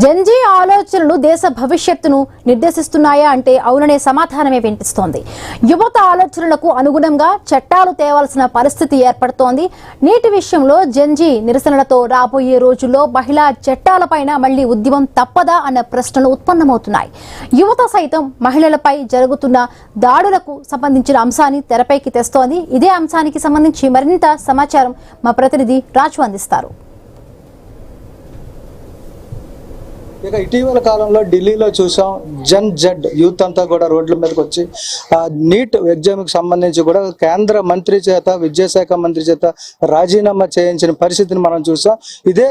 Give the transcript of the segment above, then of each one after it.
Gen Z ఆలోచనలు దేశ భవిష్యత్తును నిర్దేశిస్తున్నాయా అంటే అవుననే సమాధానమే వినిపిస్తోంది. యువత ఆలోచనలకు అనుగుణంగా చట్టాలు తేవాల్సిన పరిస్థితి ఏర్పడుతోంది. నీటి విషయంలో జెన్జీ నిరసనలతో రాబోయే రోజుల్లో మహిళా చట్టాలపైన మళ్లీ ఉద్యమం తప్పదా అన్న ప్రశ్నలు ఉత్పన్నమవుతున్నాయి. యువత సైతం మహిళలపై జరుగుతున్న దాడులకు సంబంధించిన అంశాన్ని తెరపైకి తెస్తోంది. ఇదే అంశానికి సంబంధించి మరింత సమాచారం మా ప్రతినిధి రాజు అందిస్తారు. ఇక ఇటీవల కాలంలో ఢిల్లీలో చూసాం, జన్ జడ్ యూత్ అంతా కూడా రోడ్ల మీదకి వచ్చి నీట్ ఎగ్జామ్కి సంబంధించి కూడా కేంద్ర మంత్రి చేత, విద్యాశాఖ మంత్రి చేత రాజీనామా చేయించిన పరిస్థితిని మనం చూసాం. ఇదే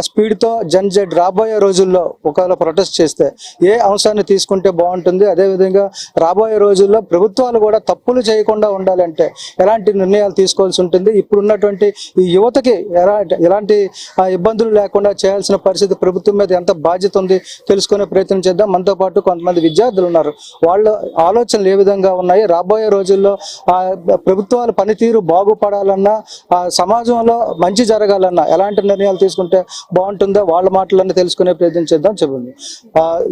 స్పీడ్తో జన్ జడ్ రాబోయే రోజుల్లో ఒకవేళ ప్రొటెస్ట్ చేస్తే ఏ అంశాన్ని తీసుకుంటే బాగుంటుంది, అదేవిధంగా రాబోయే రోజుల్లో ప్రభుత్వాలు కూడా తప్పులు చేయకుండా ఉండాలంటే ఎలాంటి నిర్ణయాలు తీసుకోవాల్సి ఉంటుంది, ఇప్పుడున్నటువంటి ఈ యువతకి ఎలాంటి ఇబ్బందులు లేకుండా చేయాల్సిన పరిస్థితి ప్రభుత్వం మీద ఎంత బాధ్యత ఉంది తెలుసుకునే ప్రయత్నం చేద్దాం. మనతో పాటు కొంతమంది విద్యార్థులు ఉన్నారు. వాళ్ళ ఆలోచనలు ఏ విధంగా ఉన్నాయి, రాబోయే రోజుల్లో ప్రభుత్వాల పనితీరు బాగుపడాలన్నా, సమాజంలో మంచి జరగాలన్నా ఎలాంటి నిర్ణయాలు తీసుకుంటే బాగుంటుందో వాళ్ళ మాటలన్నీ తెలుసుకునే ప్రయత్నం చేద్దాం. చెప్పండి,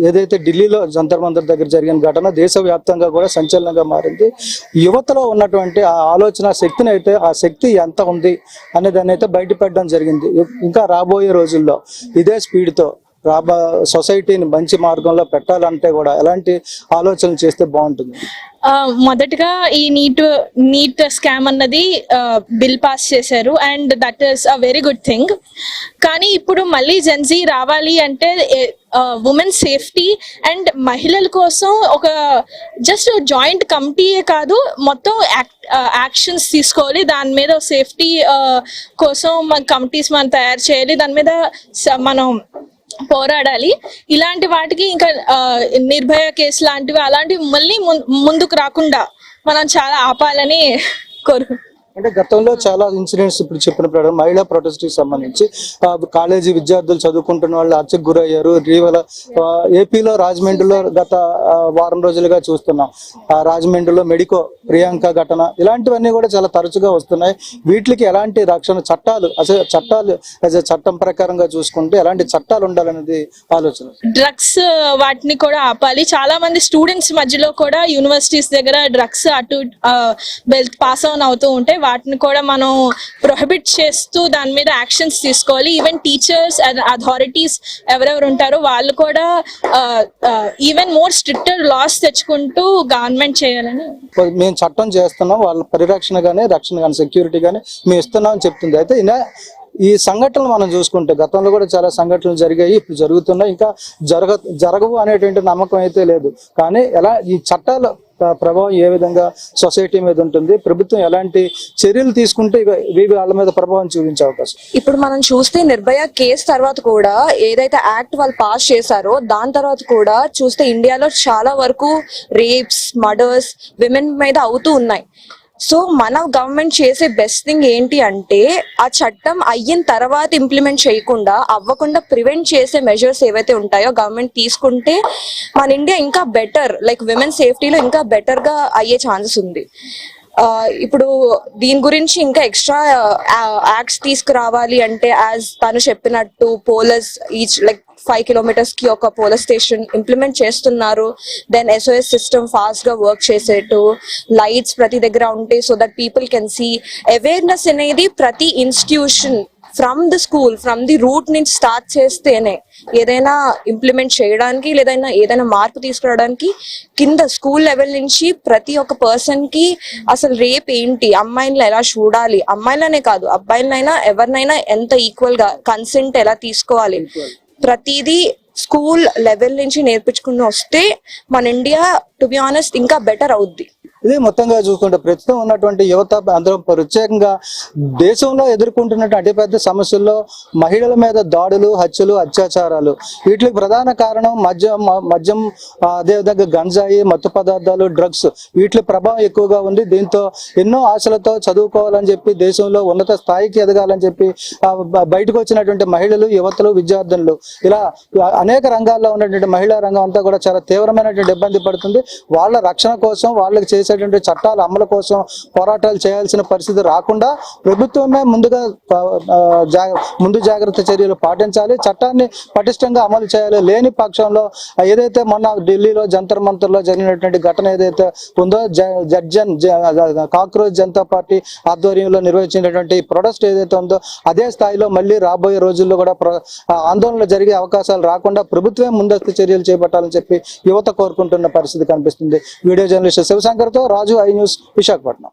ఏదైతే ఢిల్లీలో జంతర్ మంతర్ దగ్గర జరిగిన ఘటన దేశవ్యాప్తంగా కూడా సంచలనంగా మారింది. యువతలో ఉన్నటువంటి ఆ ఆలోచన శక్తిని అయితే, ఆ శక్తి ఎంత ఉంది అనేదాన్ని అయితే బయటపెట్టడం జరిగింది. ఇంకా రాబోయే రోజుల్లో ఇదే స్పీడ్తో సొసైటీని మంచి మార్గంలో పెట్టాలంటే కూడా ఎలాంటి ఆలోచనలు చేస్తే బాగుంటుంది? మొదటగా ఈ నీట్ స్కామ్ అన్నది బిల్ పాస్ చేశారు, and that is a very good thing. కానీ ఇప్పుడు మళ్ళీ జెన్జీ రావాలి అంటే ఉమెన్ సేఫ్టీ అండ్ మహిళల కోసం ఒక జస్ట్ జాయింట్ కమిటీయే కాదు, మొత్తం యాక్షన్స్ తీసుకోవాలి. దాని మీద సేఫ్టీ కోసం కమిటీస్ మనం తయారు చేయాలి, దాని మీద మనం పోరాడాలి. ఇలాంటి వాటికి ఇంకా నిర్భయ కేసు లాంటివి అలాంటివి మళ్ళీ ముందుకు రాకుండా మనం చాలా ఆపాలని అంటే గతంలో చాలా ఇన్సిడెంట్స్ ఇప్పుడు చెప్పిన ప్రకారం మహిళా ప్రొటెస్ట్ కి సంబంధించి కాలేజీ విద్యార్థులు చదువుకుంటున్న వాళ్ళు హత్యకు గురయ్యారు. ఇటీవల ఏపీలో రాజమండ్రిలో గత వారం రోజులుగా చూస్తున్నాం. రాజమండ్రిలో మెడికో ప్రియాంక ఘటన, ఇలాంటివన్నీ కూడా చాలా తరచుగా వస్తున్నాయి. వీటికి ఎలాంటి రక్షణ చట్టాలు, అసలు చట్టాలు చట్టం ప్రకారంగా చూసుకుంటే ఎలాంటి చట్టాలు ఉండాలనేది ఆలోచన. డ్రగ్స్ వాటిని కూడా ఆపాలి. చాలా మంది స్టూడెంట్స్ మధ్యలో కూడా యూనివర్సిటీస్ దగ్గర డ్రగ్స్ అటు పాస్ ఆన్ అవుతూ ఉంటే వాటిని కూడా మనం ప్రొహిబిట్ చేస్తూ దాని మీద యాక్షన్స్ తీసుకోవాలి. ఈవెన్ టీచర్స్ అండ్ అథారిటీస్ ఎవరెవరు ఉంటారో వాళ్ళు కూడా ఈవెన్ మోర్ స్ట్రిక్టర్ లాస్ తెచ్చుకుంటూ గవర్నమెంట్ చేయాలని. మేము చట్టం చేస్తున్నాం, వాళ్ళ పరిరక్షణ కానీ రక్షణ కానీ సెక్యూరిటీ కానీ మేము ఇస్తున్నాం అని చెప్తుంది. అయితే ఈ సంఘటనలు మనం చూసుకుంటే గతంలో కూడా చాలా సంఘటనలు జరిగాయి, ఇప్పుడు జరుగుతున్నాయి, ఇంకా జరగవు అనేటువంటి నమ్మకం అయితే లేదు. కానీ ఎలా ఈ చట్టాల ప్రభావం ఏ విధంగా సొసైటీ మీద ఉంటుంది, ప్రభుత్వం ఎలాంటి చర్యలు తీసుకుంటే ఇవి వాళ్ళ మీద ప్రభావం చూపించే అవకాశం? ఇప్పుడు మనం చూస్తే నిర్భయ కేసు తర్వాత కూడా ఏదైతే యాక్ట్ వాళ్ళు పాస్ చేశారో దాని తర్వాత కూడా చూస్తే ఇండియాలో చాలా వరకు రేప్స్, మర్డర్స్ విమెన్ మీద అవుతూ ఉన్నాయి. సో మన గవర్నమెంట్ చేసే బెస్ట్ థింగ్ ఏంటి అంటే ఆ చట్టం అయిన తర్వాత ఇంప్లిమెంట్ చేయకుండా అవ్వకుండా ప్రివెంట్ చేసే మెజర్స్ ఏవైతే ఉంటాయో గవర్నమెంట్ తీసుకుంటే మన ఇండియా ఇంకా బెటర్, లైక్ విమెన్ సేఫ్టీలో ఇంకా బెటర్ గా అయ్యే ఛాన్సెస్ ఉంది. ఇప్పుడు దీని గురించి ఇంకా ఎక్స్ట్రా యాక్ట్స్ తీసుకురావాలి అంటే యాజ్ తను చెప్పినట్టు పోలీస్ ఈచ్ లైక్ 5 kilometers కి ఒక పోలీస్ స్టేషన్ ఇంప్లిమెంట్ చేస్తున్నారు. దెన్ SOS సిస్టమ్ ఫాస్ట్ గా వర్క్ చేసేట్టు, లైట్స్ ప్రతి దగ్గర ఉంటే so that people can see. Awareness అనేది ప్రతి institution from the school, from the root నుంచి స్టార్ట్ చేస్తేనే ఏదైనా ఇంప్లిమెంట్ చేయడానికి లేదైనా ఏదైనా మార్పు తీసుకురావడానికి కింద స్కూల్ లెవెల్ నుంచి ప్రతి ఒక్క పర్సన్ కి అసలు రేప్ ఏంటి, అమ్మాయిలను ఎలా చూడాలి, అమ్మాయిలనే కాదు అబ్బాయిలనైనా ఎవరినైనా ఎంత ఈక్వల్ గా కన్సెంట్ ఎలా తీసుకోవాలి, ప్రతిదీ స్కూల్ లెవెల్ నుంచి నేర్పించుకుని వస్తే మన ఇండియా టు బి ఆనెస్ట్ ఇంకా బెటర్ అవుద్ది. ఇది మొత్తంగా చూసుకుంటే ప్రస్తుతం ఉన్నటువంటి యువత అందరం ప్రత్యేకంగా దేశంలో ఎదుర్కొంటున్నటువంటి అతిపెద్ద సమస్యల్లో మహిళల మీద దాడులు, హత్యలు, అత్యాచారాలు, వీటికి ప్రధాన కారణం మద్యం, అదేవిధంగా గంజాయి, మత్తు పదార్థాలు, డ్రగ్స్, వీటి ప్రభావం ఎక్కువగా ఉంది. దీంతో ఎన్నో ఆశలతో చదువుకోవాలని చెప్పి, దేశంలో ఉన్నత స్థాయికి ఎదగాలని చెప్పి బయటకు వచ్చినటువంటి మహిళలు, యువతలు, విద్యార్థులు, ఇలా అనేక రంగాల్లో ఉన్నటువంటి మహిళా రంగం అంతా కూడా చాలా తీవ్రమైనటువంటి ఇబ్బంది పడుతుంది. వాళ్ళ రక్షణ కోసం వాళ్ళకి చేసే సంబంధించినటువంటి చట్టాల అమలు కోసం పోరాటాలు చేయాల్సిన పరిస్థితి రాకుండా ప్రభుత్వమే ముందు జాగ్రత్త చర్యలు పాటించాలి, చట్టాన్ని పటిష్టంగా అమలు చేయాలి. లేని పక్షంలో ఏదైతే మొన్న ఢిల్లీలో జంతర్ మంతర్లో జరిగినటువంటి ఘటన ఏదైతే ఉందో, కాక్రోచ్ జనతా పార్టీ ఆధ్వర్యంలో నిర్వహించినటువంటి ప్రొటెస్ట్ ఏదైతే ఉందో అదే స్థాయిలో మళ్ళీ రాబోయే రోజుల్లో కూడా ఆందోళనలు జరిగే అవకాశాలు రాకుండా ప్రభుత్వమే ముందస్తు చర్యలు చేపట్టాలని చెప్పి యువత కోరుకుంటున్న పరిస్థితి కనిపిస్తుంది. వీడియో జర్నలిస్ట్ శివశంకర్తో రాజు, ఐ న్యూస్, విశాఖపట్నం.